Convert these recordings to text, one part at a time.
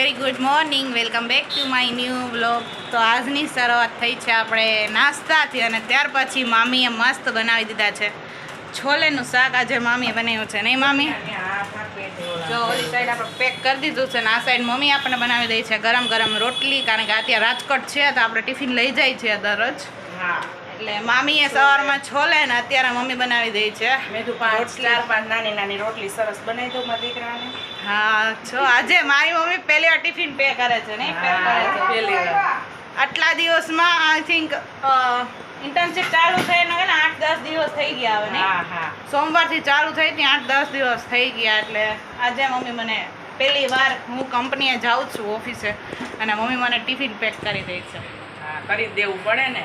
Very good morning, welcome back to my new vlog. તો આજની શરૂઆત થઈ છે આપણે નાસ્તાથી, અને ત્યાર પછી મામીએ મસ્ત બનાવી દીધા છે છોલેનું શાક. આજે મામીએ બનાવ્યું છે નહીં મામી? જો ઓલી સાઈડ આપણે પેક કરી દીધું છે, ને આ સાઈડ મમ્મી આપણને બનાવી દઈ છે ગરમ ગરમ રોટલી, કારણ કે અત્યારે રાજકોટ છે તો આપણે ટિફિન લઈ જાય છે દરરોજ. એટલે મામીએ સવારમાં છોલે ને અત્યારે મમ્મી બનાવી દઈ છે. મેં તો ચાર પાંચ નાની નાની રોટલી સરસ બનાવી દઉં મારા દીકરાને. હા છો, આજે મારી મમ્મી પહેલી વાર ટિફિન પે કરે છે નહીં? પેક કરે છે પહેલી વાર. આટલા દિવસમાં આઈ થિંક ઇન્ટર્નશિપ ચાલુ થઈને ને 8-10 દિવસ થઈ ગયા હવે નહીં? હા સોમવારથી ચાલુ થઈ હતી, 8-10 દિવસ થઈ ગયા. એટલે આજે મમ્મી મને પહેલી વાર, હું કંપનીએ જાઉં છું ઓફિસે, અને મમ્મી મને ટિફિન પેક કરી દે છે. હા, કરી દેવું પડે ને.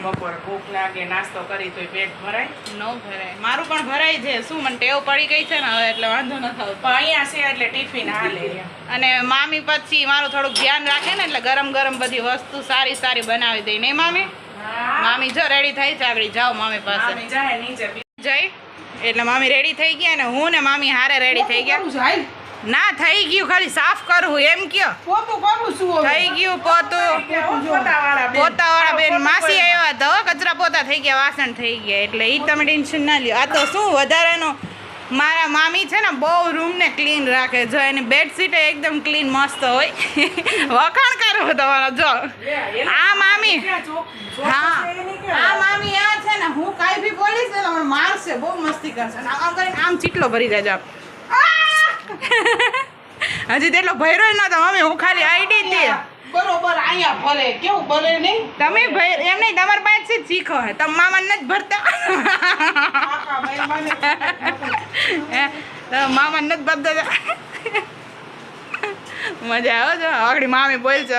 બપોરે ભૂખ લાગે, નાસ્તો કરી તો પેટ ભરાય ન ભરાય, મારું પણ ભરાય છે. શું મને ટેવ પડી ગઈ છે ને હવે, એટલે વાંધો ન થતો. પણ અહીંયા છે એટલે ટિફિન હાલે. અને મામી પછી મારું થોડુંક ધ્યાન રાખે ને, એટલે ગરમ ગરમ બધી વસ્તુ સારી સારી બનાવી દઈ નહીં મામી? મામી જો રેડી થઈ છે, આગળ જાઓ મામી પાસે જાય નીચે જઈ. એટલે મામી રેડી થઈ ગયા, અને હું ને મામી હારે રેડી થઈ ગયા. ના થઈ ગયું, ખાલી સાફ કરવું એમ કયો. થઈ ગયું પોતું. પોતાવાળા બેન માસી આવ્યા તો કચરા પોતા થઈ ગયા, વાસણ થઈ ગયા, એટલે એ તમે ટેન્શન ના લ્યો. આ તો શું વધારાનું, મારા મામી છે ને બહુ રૂમને ક્લીન રાખે. જો એની બેડશીટ એકદમ ક્લીન મસ્ત હોય. વખાણ કરું તમારો. જો આ મામી, હા આ મામી આ છે ને, હું કાંઈ બી બોલીશ ને મને મારશે, બહુ મસ્તી કરશે. આમ કરીને આમ ચીટલો ભરી જાય. હજી તેટલો ભર્યો નતો મમ્મી, હું ખાલી આઈડી હતી બરોબર. અહીંયા ભરે કેવું ભરે નહીં તમે એમ નહીં, તમારી પાસે જ શીખો હે, તમે મામા નથી ભરતા. મામા નથી ભરતા. મજા આવે છે. આગળ મામી બોલ છે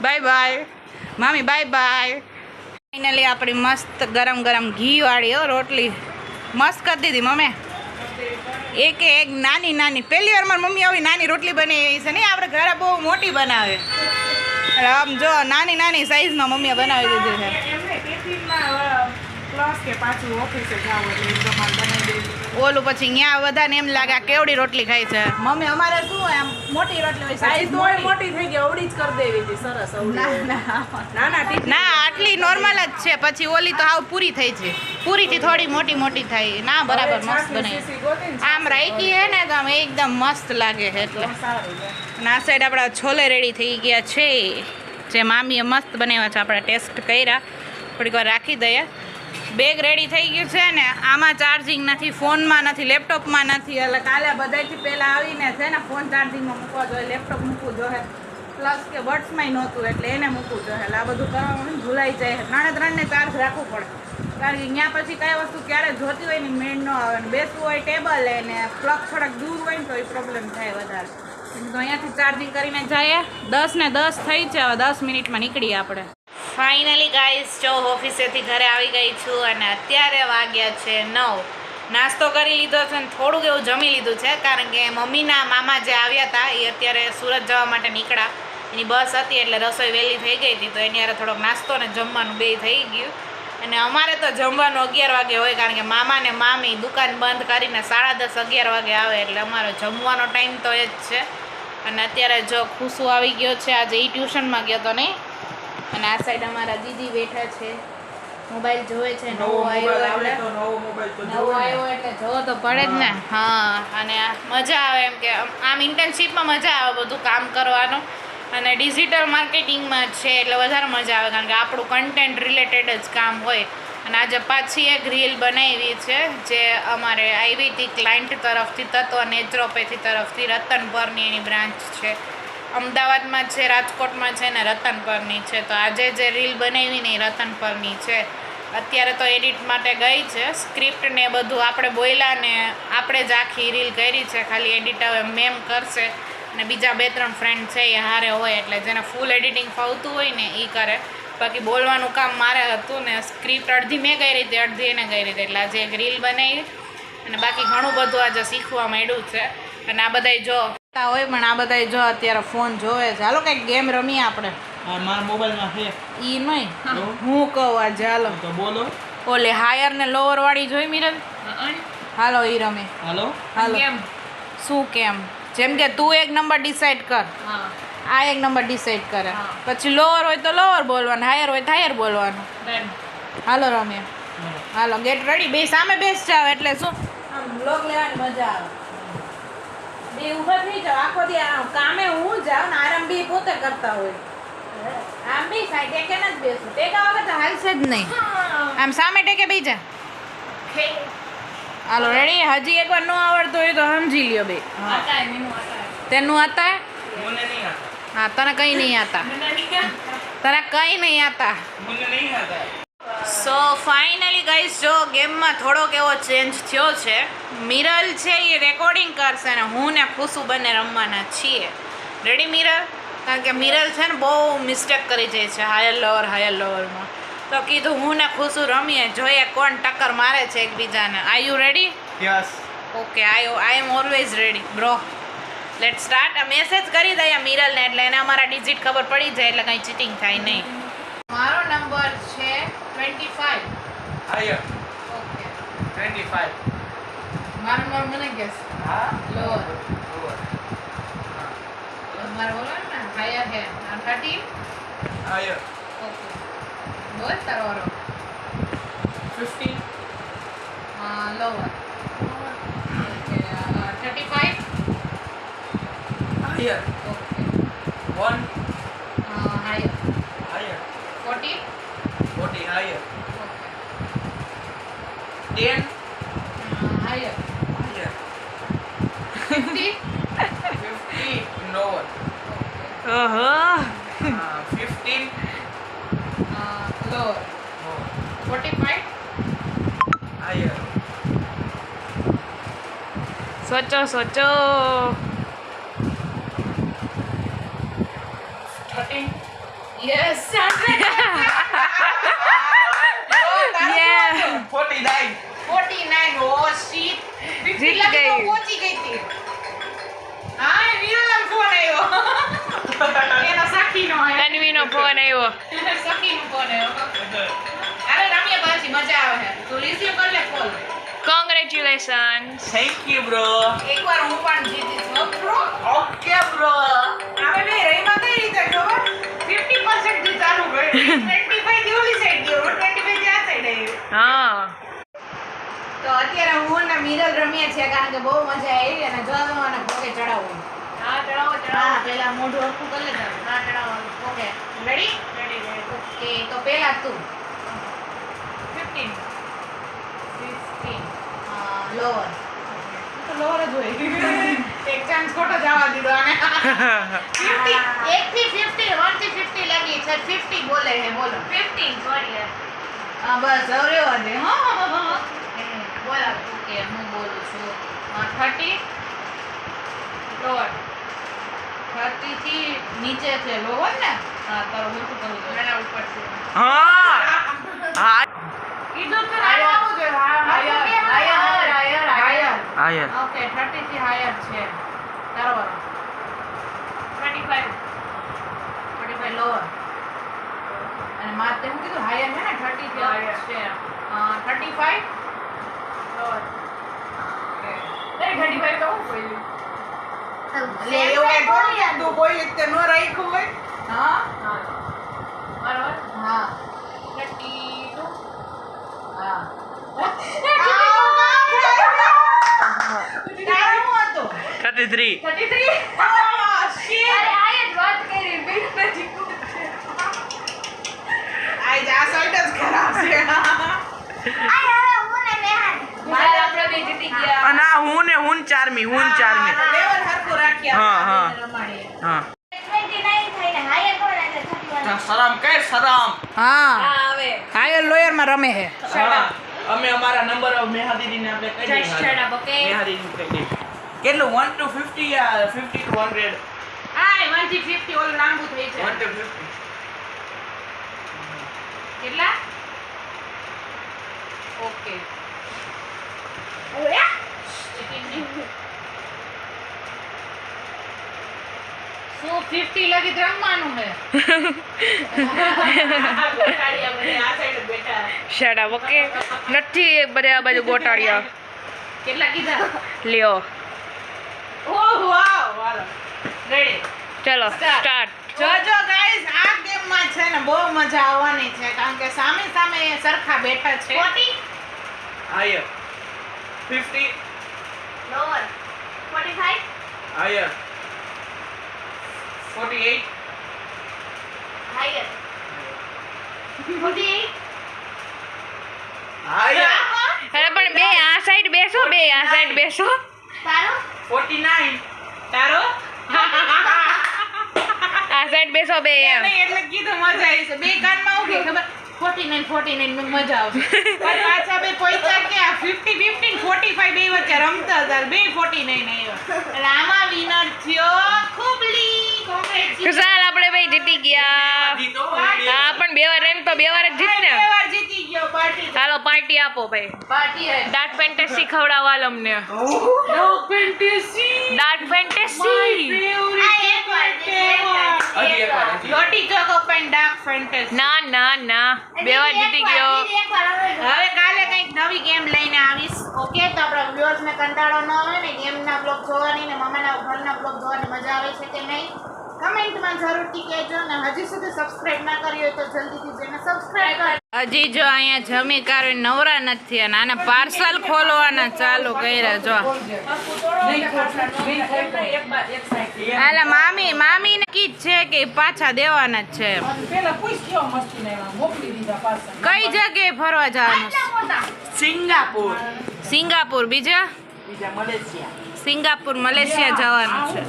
બાય બાય. મામી બાય બાય. ફાઇનલી આપણી મસ્ત ગરમ ગરમ ઘી વાળી રોટલી મસ્ત કરી દીધી મમ્મી. એક નાની નાની, પહેલી વાર મારી મમ્મી આવી નાની રોટલી બનાવી છે નહીં. આપણે ઘરે બહુ મોટી બનાવે, આમ જો નાની નાની સાઈઝમાં મમ્મીએ બનાવી દીધી છે. ઓલું પછી ત્યાં બધાને એમ લાગે કેવડી રોટલી ખાઈ છે મમ્મી. અમારે શું આમ મોટી રોટલી હોય, સાઈઝ મોટી થઈ ગઈ, અવળી જ કરી દેવી હતી. સરસ. ના આટલી નોર્મલ જ છે, પછી ઓલી તો હાવ પૂરી થઈ છે. પૂરીથી થોડી મોટી મોટી થાય. ના બરાબર મસ્ત બને. આમ રાઈકી હે ને તો આમ એકદમ મસ્ત લાગે છે. એટલે આ સાઈડ આપણા છોલે રેડી થઈ ગયા છે, જે મામીએ મસ્ત બનાવ્યા છે. આપણે ટેસ્ટ કર્યા, થોડીક વાર રાખી દઈએ. બેગ રેડી થઈ ગયું છે ને, આમાં ચાર્જિંગ નથી, ફોનમાં નથી, લેપટોપમાં નથી. એટલે કાલે બધાથી પહેલાં આવીને છે ને ફોન ચાર્જિંગમાં મૂકવા જોઈએ, લેપટોપ મૂકવું જોઈએ, પ્લસ કે બર્ડ્સમાંય નહોતું એટલે એને મૂકવું જોઈએ. એટલે આ બધું કરવામાં ભૂલાઈ જાય. 3-3 ચાર્જ રાખવું પડે, કારણ કે ત્યાં પછી કઈ વસ્તુ ક્યારે જોતી હોય ને મેળ ન આવે. ને બેસવું હોય ટેબલ ને પ્લગ થોડાક દૂર હોય ને તો એ પ્રોબ્લેમ થાય વધારે. તો અહીંયાથી ચાર્જિંગ કરીને જઈએ. 10:10 થઈ છે, હવે 10 મિનિટમાં નીકળીએ આપણે. ફાઇનલી ગાઈઝ, જો ઓફિસેથી ઘરે આવી ગઈ છું, અને અત્યારે વાગ્યા છે 9. નાસ્તો કરી લીધો છે ને થોડુંક એવું જમી લીધું છે, કારણ કે મમ્મીના મામા જે આવ્યા હતા એ અત્યારે સુરત જવા માટે નીકળ્યા. એની બસ હતી એટલે રસોઈ વહેલી થઈ ગઈ હતી, તો એની યારે થોડોક નાસ્તો ને જમવાનું બે થઈ ગયું. અને અમારે તો જમવાનું 11 વાગે હોય, કારણ કે મામા ને મામી દુકાન બંધ કરીને 10:30-11 વાગે આવે, એટલે અમારો જમવાનો ટાઈમ તો એ જ છે. અને અત્યારે જો ખુશુ આવી ગયો છે, આજે એ ટ્યુશનમાં ગયો તો નહીં. અને આ સાઈડ અમારા દીદી બેઠા છે, મોબાઈલ જોવે છે. નવો આવ્યો એટલે જોવો તો પડે જ ને. હા, અને મજા આવે એમ કે આમ ઇન્ટર્નશીપમાં મજા આવે બધું કામ કરવાનું, અને ડિજિટલ માર્કેટિંગમાં છે એટલે વધારે મજા આવે, કારણ કે આપણું કન્ટેન્ટ રિલેટેડ જ કામ હોય. અને આજે પાછી એક રીલ બનાવી છે, જે અમારે આવી હતી ક્લાયન્ટ તરફથી, તત્વ નેચરોપેથી તરફથી. રતનપરની એની બ્રાન્ચ છે, અમદાવાદમાં છે, રાજકોટમાં છે ને રતનપરની છે. તો આજે જે રીલ બનાવી ને એ રતનપરની છે. અત્યારે તો એડિટ માટે ગઈ છે, સ્ક્રિપ્ટ ને બધું આપણે બોલ્યા ને આપણે જ આખી રીલ કરી છે. ખાલી એડિટ હવે મેમ કરશે, અને બીજા 2-3 ફ્રેન્ડ છે એ હારે હોય, એટલે જેને ફૂલ એડિટિંગ ફાવતું હોય ને એ કરે. બાકી બોલવાનું કામ મારે હતું, ને સ્ક્રિપ્ટ અડધી મેં કરી હતી, અડધી એને કરી હતી. એટલે આજે એક રીલ બનાવી, અને બાકી ઘણું બધું આજે શીખવા માંડ્યું છે. અને આ બધાય જો હોય, પણ આ બધાય જો અત્યારે ફોન જોવે છે. હાલો કંઈક ગેમ રમીએ આપણે. મારા મોબાઈલમાં છે ઈ નહીં, હું કહું આજે. હાલો તો બોલો. ઓલે હાયર ને લોઅર વાળી જોઈ મિરલ? હાલો ઈ રમે. હાલો હાલો. શું કેમ? જેમ કે તું એક નંબર ડિસાઈડ કર, હા આ એક નંબર ડિસાઈડ કરે, હા. પછી લોઅર હોય તો લોઅર બોલવાનું, હાયર હોય તો હાયર બોલવાનું. ડન હાલો રમ્ય, હાલો ગેટ રેડી. બે સામે બેસ જાવ એટલે શું આમ બ્લોગ લેવાની મજા આવે. બે ઊભા થઈ જાવ, આખો દી આમ કામે હું જાઉં ને આરામ બી પોતે કરતા હોય. આમ બી સાઈ ટેકે ન જ બેસું, ટેકા વગર તો હાલશે જ નહીં. આમ સામે ટેકે બેસી જા. હાલો રેડી. હજી એકવાર ન આવડતું હોય તો સમજી લ્યો બે. આટા હે મેનુ આટા હે તેનું આતા હે? મને નહીં આતા હા, તને કઈ નહીં આતા, મને નહીં આતા તને કઈ નહીં આતા. મને નહીં આતા સો ફાઇનલી ગાઈસ, જો ગેમમાં થોડોક એવો ચેન્જ થયો છે. મિરલ છે એ રેકોર્ડિંગ કરશે ને હું ને ખુશુ બંને રમવાના છીએ. રેડી મિરલ? કારણ કે મિરલ છે ને બહુ મિસ્ટેક કરી જાય છે હાયર લોઅરમાં. તો કીધું હું ને ખુશુ રમીએ, જોઈએ કોણ ટક્કર મારે છે એકબીજાને. Are you ready? Yes okay, I am always ready bro. Late start. Message કરી દઈએ મિરલને એટલે એને અમારા ડિજિટ ખબર પડી જાય એટલે કંઈ ચીટિંગ થાય નહીં. મારો નંબર છે 25. Higher okay. 25 મારો નંબર મને ગેસ. હા લોઅર. લોઅર મારો બોલો ને હાયર હે. 13. Higher okay. બોલ તારો વારો. 15 lower. Okay. 35. Higher okay. 1 higher. Higher 40. 40 higher okay. 10 higher. Higher 50. 50 lower ઓહો. 15 લોઅર. 45. હાયર સોચો સોચો. 13 યસ. 49 49. ઓ શીટ. જીત ગઈ. પહોંચી ગઈ હતી. હા, એ વિરલનો ફોન આવ્યો. એનો સખીનો આવ્યો. તન્વીનો ફોન આવ્યો. સખીનો ફોન આવ્યો. અરે રમ્યા પાછી મજા આવે છે. તું રિસીવ કર લે call. Congratulations. Thank you bro એકવાર હું પણ જીતીશ હો બ્રો. ઓકે બ્રો આપણે બે રહીમાં કઈ રીતે ખબર? 50% થી ચાલુ કર્યું. 25 થી ઓલી સાઈડ ગયો. 25 થી આ સાઈડ આવ્યો. હા. તો અત્યારે હું ને મિરલ રમીએ છીએ કારણ કે બહુ મજા આવી અને જો અને પોકે ચડાવવું. હા ચડાવો હા, પહેલા મોઢું હરખું કરી લેતા. હા ચડાવો ઓકે. રેડી? રેડી ઓકે, તો પહેલા તું. 15 લોઅર. તો લોઅર જ હોય. એક ચાન્સ ખોટો જવા દીધો આને. 50 1 થી 50 1 થી 50 લાગી છે. 50 બોલે છે. બોલો. 15 સોરી હા બસ હવે રહેવા દે. હા બોલા. ઓકે, હું બોલું છું. 30 લોઅર 30 થી નીચે છે લોઅર ને? હા, તારો હરખું કરવું જોઈએ. મેના ઉપર છે હા. હા. કીધું તો હાયર આવવું જોઈએ. હાયર. આયર. ઓકે, 30 થી હાયર છે. તારો વારો. 25 35 લોઅર. અને મારે તે હું કીધું હાયર છે ને 30 થી Higher. છે. 35 લોઅર ઓકે. 35 તો હું બોલી લે એવું કઈ થોડું યાર તું કોઈ રીતે નો રાખ્યું હોય. હા હા બરાબર હા 32 હા. તારું શું હતું? 33. 33 Oh, shit. અરે આયે જ વાત કરી બિન નજીક આજ આ side જ ખરાબ છે. મારે આપણે બે જીતી ગયા અને આ હું ને હું ચારમી level હરખું રાખ્યા. હા, હા. રમાડીએ. હા. 29 સરામ કે સરામ. હા આવે હાયર લોયર માં રમે છે. અમે અમારા નંબર મેહા દીદીને આપણે કહી દઈએ Just shut up, okay? Meha દીદીને કહી દઈએ કેટલું 1 to 50 યા 50 to 100 આ 1 થી 50 ઓલું લાંબુ થઈ 1 જાય. to 50 કેટલા? ઓકે. શું 50 લગી રમવાનું છે? Shut up. ઓકે. નથી બધા બાજુ ગોટાળ્યા. કેટલા કીધા? લ્યો. ઓહ વાવ. હાલો રેડી ચલો Start. સ્ટાર્ટ જોજો ગાઈસ આ ગેમમાં છે ને બહુ મજા આવવાની છે કારણ કે સામે સામે સરખા બેઠા છે 40 higher 50 lower 45 higher 48 higher 48 higher અરે પણ બે આ સાઈડ બેસો બે આ સાઈડ બેસો તારો 49 તારો આ સાઈડ બેસો બે એમ નહીં એટલે કીધું મજા આવી છે બે કાનમાં ઉભી ખબર 49 માં મજા આવશે પણ પાછા બે પૈસા કે 50 15 45 બે વચ્ચે રમતા હતા બે 49 આવ્યો એટલે આમાં વિનર થયો ખુબલી કોંગ્રેચ્યુલેશન ચાલ આપણે ભાઈ જીતી ગયા જીતો હા પણ બે વાર એમ તો બે વાર જ જીત ને બે વાર જીતી ગયો પાર્ટી હાલો પાર્ટી આપો ભાઈ પાર્ટી હે ડાર્ક ફેન્ટેસી ખવડાવવા અમને નો ફેન્ટેસી ડાર્ક ફેન્ટેસી રોટી ચોકો પેન ડાર્ક ફેન્ટેસી ના ના ના બે વાર જીતી ગયો હવે કાલે કંઈક નવી ગેમ લઈને આવીશ ઓકે તો આપણા વ્યુઅર્સને કંટાળો ન આવે ને ગેમના બ્લોગ જોવાની ને મમ્માના ઘરના બ્લોગ જોવાની મજા આવે છે કે નહીં કમેન્ટમાં જરૂરથી કહેજો ને હજી સુધી સબસ્ક્રાઇબ ના કરી હોય તો જલ્દીથી જઈને સબસ્ક્રાઇબ કરો હજી જો અહીંયા જમી કાઢી નવરા નથી અને આને પાર્સલ ખોલવાના ચાલુ કર્યા જો હાલા મામીને કીધ છે કે પાછા દેવાના જ છે કઈ જગ્યાએ ફરવા જવાનું છે? સિંગાપુર સિંગાપુર બીજા સિંગાપુર મલેશિયા જવાનું છે